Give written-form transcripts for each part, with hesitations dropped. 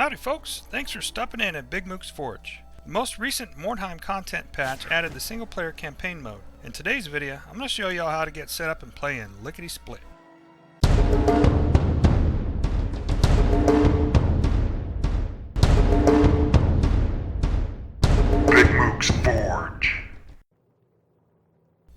Howdy folks, thanks for stopping in at Big Mook's Forge. The most recent Mordheim content patch added the single player campaign mode. In today's video, I'm going to show y'all how to get set up and play in Lickety Split. Big Mook's Forge.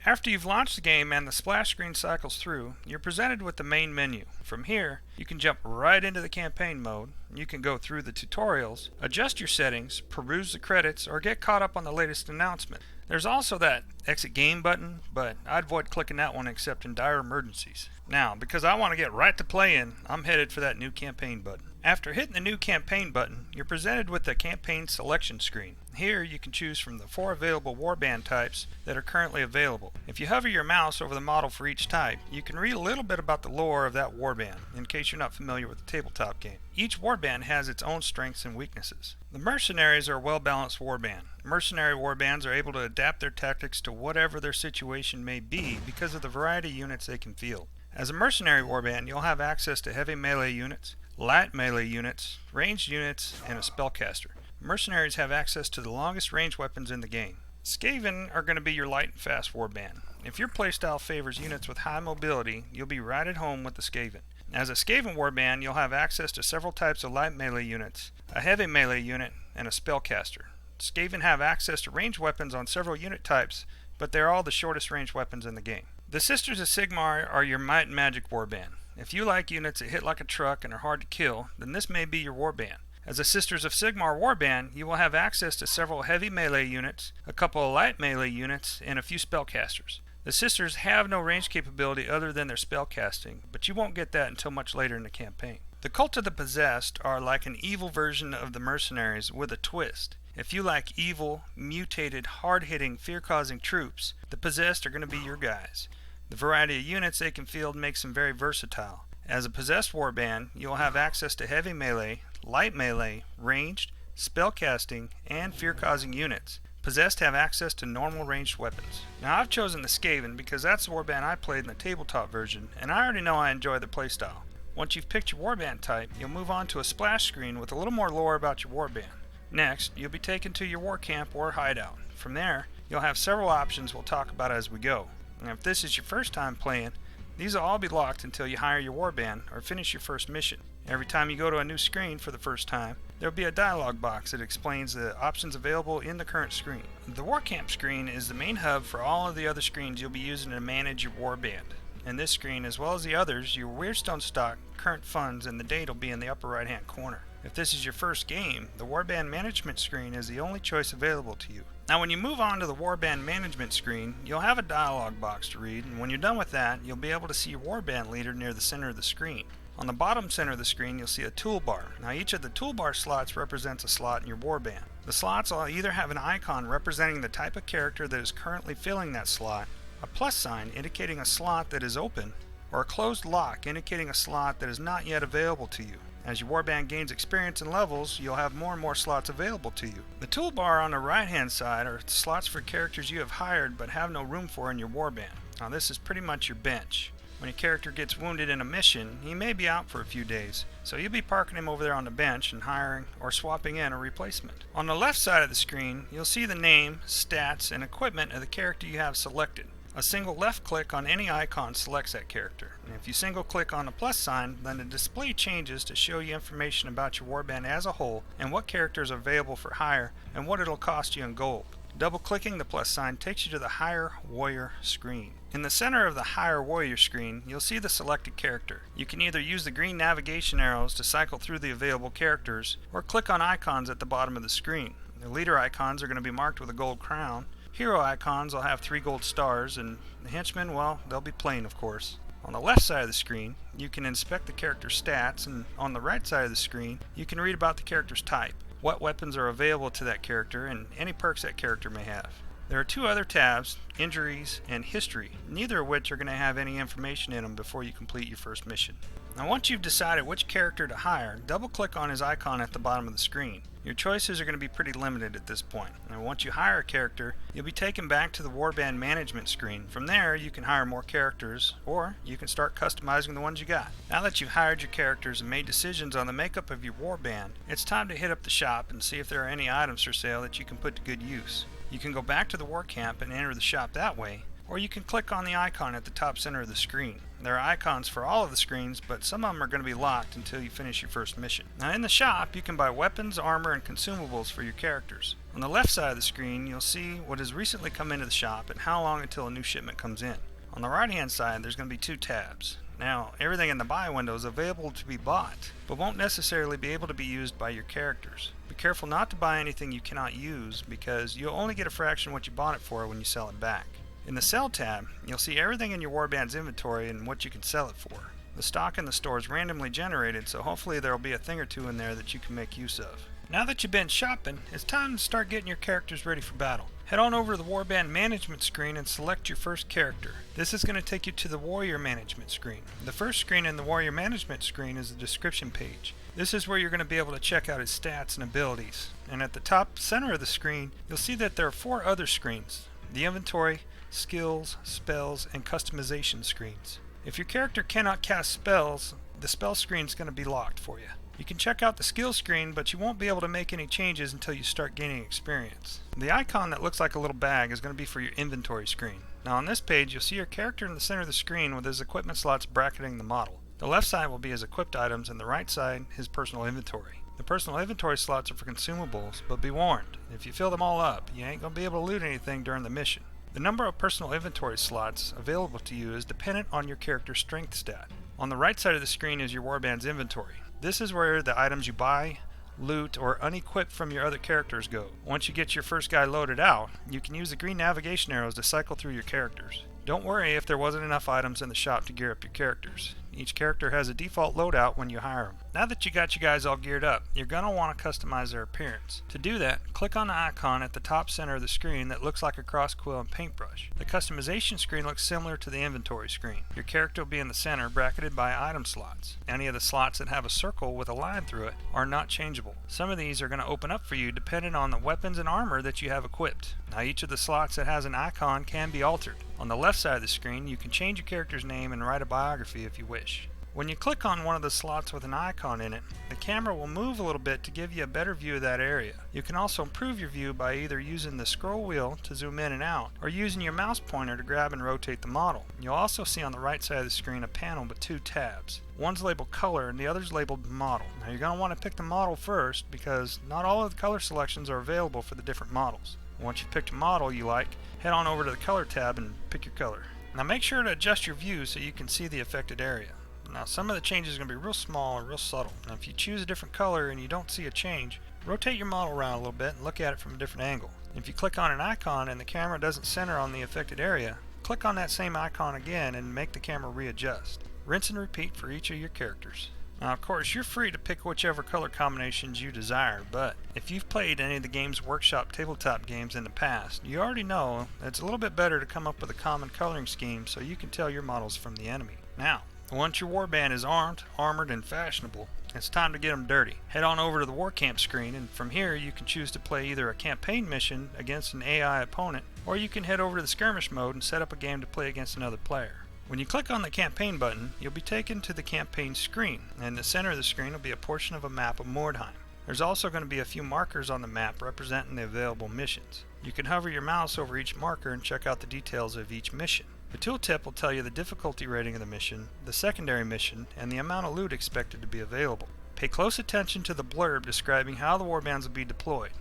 After you've launched the game and the splash screen cycles through, you're presented with the main menu. From here, you can jump right into the campaign mode. You can go through the tutorials, adjust your settings, peruse the credits, or get caught up on the latest announcement. There's also that exit game button, but I'd avoid clicking that one except in dire emergencies. Now, because I want to get right to playing, I'm headed for that new campaign button. After hitting the new campaign button, you're presented with the campaign selection screen. Here you can choose from the 4 available warband types that are currently available. If you hover your mouse over the model for each type, you can read a little bit about the lore of that warband, in case you're not familiar with the tabletop game. Each warband has its own strengths and weaknesses. The mercenaries are a well-balanced warband. Mercenary warbands are able to adapt their tactics to whatever their situation may be because of the variety of units they can field. As a mercenary warband, you'll have access to heavy melee units, light melee units, ranged units, and a spellcaster. Mercenaries have access to the longest range weapons in the game. Skaven are going to be your light and fast warband. If your playstyle favors units with high mobility, you'll be right at home with the Skaven. As a Skaven warband, you'll have access to several types of light melee units, a heavy melee unit, and a spellcaster. Skaven have access to ranged weapons on several unit types, but they're all the shortest range weapons in the game. The Sisters of Sigmar are your might and magic warband. If you like units that hit like a truck and are hard to kill, then this may be your warband. As a Sisters of Sigmar warband, you will have access to several heavy melee units, a couple of light melee units, and a few spellcasters. The Sisters have no range capability other than their spellcasting, but you won't get that until much later in the campaign. The Cult of the Possessed are like an evil version of the Mercenaries with a twist. If you like evil, mutated, hard-hitting, fear-causing troops, the Possessed are going to be your guys. The variety of units they can field makes them very versatile. As a Possessed warband, you'll have access to heavy melee, light melee, ranged, spellcasting, and fear-causing units. Possessed have access to normal ranged weapons. Now I've chosen the Skaven because that's the warband I played in the tabletop version, and I already know I enjoy the playstyle. Once you've picked your warband type, you'll move on to a splash screen with a little more lore about your warband. Next, you'll be taken to your war camp or hideout. From there, you'll have several options we'll talk about as we go. And if this is your first time playing, these will all be locked until you hire your warband or finish your first mission. Every time you go to a new screen for the first time, there will be a dialog box that explains the options available in the current screen. The War Camp screen is the main hub for all of the other screens you'll be using to manage your warband. In this screen, as well as the others, your Weirdstone stock, current funds, and the date will be in the upper right hand corner. If this is your first game, the Warband Management screen is the only choice available to you. Now when you move on to the Warband Management screen, you'll have a dialog box to read, and when you're done with that, you'll be able to see your Warband leader near the center of the screen. On the bottom center of the screen, you'll see a toolbar. Now each of the toolbar slots represents a slot in your warband. The slots will either have an icon representing the type of character that is currently filling that slot, a plus sign indicating a slot that is open, or a closed lock indicating a slot that is not yet available to you. As your warband gains experience and levels, you'll have more and more slots available to you. The toolbar on the right hand side are slots for characters you have hired but have no room for in your warband. Now this is pretty much your bench. When your character gets wounded in a mission, he may be out for a few days, so you'll be parking him over there on the bench and hiring or swapping in a replacement. On the left side of the screen, you'll see the name, stats, and equipment of the character you have selected. A single left click on any icon selects that character. And if you single click on the plus sign, then the display changes to show you information about your warband as a whole and what characters are available for hire and what it'll cost you in gold. Double clicking the plus sign takes you to the Hire Warrior screen. In the center of the Hire Warrior screen, you'll see the selected character. You can either use the green navigation arrows to cycle through the available characters or click on icons at the bottom of the screen. The leader icons are going to be marked with a gold crown. Hero icons will have 3 gold stars, and the henchmen, well, they'll be plain, of course. On the left side of the screen, you can inspect the character's stats, and on the right side of the screen, you can read about the character's type, what weapons are available to that character, and any perks that character may have. There are 2 other tabs, Injuries and History, neither of which are going to have any information in them before you complete your first mission. Now once you've decided which character to hire, double click on his icon at the bottom of the screen. Your choices are going to be pretty limited at this point. And once you hire a character, you'll be taken back to the Warband management screen. From there, you can hire more characters, or you can start customizing the ones you got. Now that you've hired your characters and made decisions on the makeup of your warband, it's time to hit up the shop and see if there are any items for sale that you can put to good use. You can go back to the war camp and enter the shop that way, or you can click on the icon at the top center of the screen. There are icons for all of the screens, but some of them are going to be locked until you finish your first mission. Now in the shop, you can buy weapons, armor, and consumables for your characters. On the left side of the screen, you'll see what has recently come into the shop and how long until a new shipment comes in. On the right hand side, there's going to be two tabs. Now, everything in the buy window is available to be bought, but won't necessarily be able to be used by your characters. Be careful not to buy anything you cannot use, because you'll only get a fraction of what you bought it for when you sell it back. In the Sell tab, you'll see everything in your Warbands inventory and what you can sell it for. The stock in the store is randomly generated, so hopefully there will be a thing or two in there that you can make use of. Now that you've been shopping, it's time to start getting your characters ready for battle. Head on over to the Warband management screen and select your first character. This is going to take you to the Warrior management screen. The first screen in the Warrior management screen is the description page. This is where you're going to be able to check out his stats and abilities. And at the top center of the screen, you'll see that there are 4 other screens: the inventory, skills, spells, and customization screens. If your character cannot cast spells, the spell screen is going to be locked for you. You can check out the skill screen, but you won't be able to make any changes until you start gaining experience. The icon that looks like a little bag is going to be for your inventory screen. Now on this page, you'll see your character in the center of the screen with his equipment slots bracketing the model. The left side will be his equipped items and the right side his personal inventory. The personal inventory slots are for consumables, but be warned, if you fill them all up, you ain't going to be able to loot anything during the mission. The number of personal inventory slots available to you is dependent on your character's strength stat. On the right side of the screen is your Warbands inventory. This is where the items you buy, loot, or unequip from your other characters go. Once you get your first guy loaded out, you can use the green navigation arrows to cycle through your characters. Don't worry if there wasn't enough items in the shop to gear up your characters. Each character has a default loadout when you hire them. Now that you got you guys all geared up, you're going to want to customize their appearance. To do that, click on the icon at the top center of the screen that looks like a cross quill and paintbrush. The customization screen looks similar to the inventory screen. Your character will be in the center, bracketed by item slots. Any of the slots that have a circle with a line through it are not changeable. Some of these are going to open up for you depending on the weapons and armor that you have equipped. Now each of the slots that has an icon can be altered. On the left side of the screen, you can change your character's name and write a biography if you wish. When you click on one of the slots with an icon in it, the camera will move a little bit to give you a better view of that area. You can also improve your view by either using the scroll wheel to zoom in and out, or using your mouse pointer to grab and rotate the model. You'll also see on the right side of the screen a panel with 2 tabs. One's labeled color and the other's labeled model. Now you're going to want to pick the model first, because not all of the color selections are available for the different models. Once you've picked a model you like, head on over to the color tab and pick your color. Now make sure to adjust your view so you can see the affected area. Now some of the changes are going to be real small and real subtle. Now if you choose a different color and you don't see a change, rotate your model around a little bit and look at it from a different angle. If you click on an icon and the camera doesn't center on the affected area, click on that same icon again and make the camera readjust. Rinse and repeat for each of your characters. Now of course you're free to pick whichever color combinations you desire, but if you've played any of the Games Workshop tabletop games in the past, you already know that it's a little bit better to come up with a common coloring scheme so you can tell your models from the enemy. Now, once your warband is armed, armored, and fashionable, it's time to get them dirty. Head on over to the War Camp screen, and from here you can choose to play either a campaign mission against an AI opponent, or you can head over to the Skirmish Mode and set up a game to play against another player. When you click on the campaign button, you'll be taken to the campaign screen, and in the center of the screen will be a portion of a map of Mordheim. There's also going to be a few markers on the map representing the available missions. You can hover your mouse over each marker and check out the details of each mission. The tooltip will tell you the difficulty rating of the mission, the secondary mission, and the amount of loot expected to be available. Pay close attention to the blurb describing how the warbands will be deployed.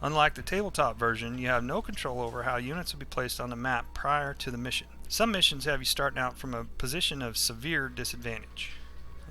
Unlike the tabletop version, you have no control over how units will be placed on the map prior to the mission. Some missions have you starting out from a position of severe disadvantage.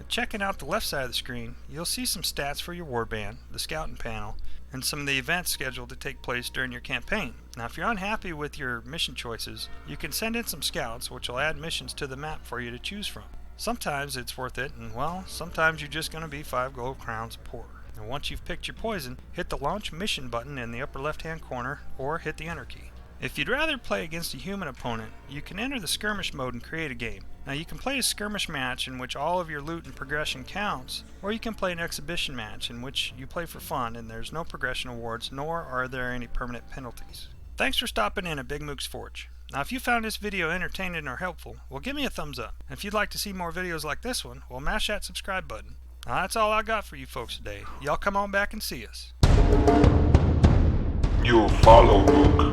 Checking out the left side of the screen, you'll see some stats for your warband, the scouting panel, and some of the events scheduled to take place during your campaign. Now if you're unhappy with your mission choices, you can send in some scouts which will add missions to the map for you to choose from. Sometimes it's worth it, and well, sometimes you're just going to be 5 gold crowns poorer. And once you've picked your poison, hit the launch mission button in the upper left hand corner or hit the enter key. If you'd rather play against a human opponent, you can enter the Skirmish Mode and create a game. Now you can play a skirmish match in which all of your loot and progression counts, or you can play an exhibition match in which you play for fun and there's no progression awards, nor are there any permanent penalties. Thanks for stopping in at Big Mook's Forge. Now if you found this video entertaining or helpful, well give me a thumbs up. And if you'd like to see more videos like this one, well mash that subscribe button. Now that's all I got for you folks today. Y'all come on back and see us. You'll follow Mook.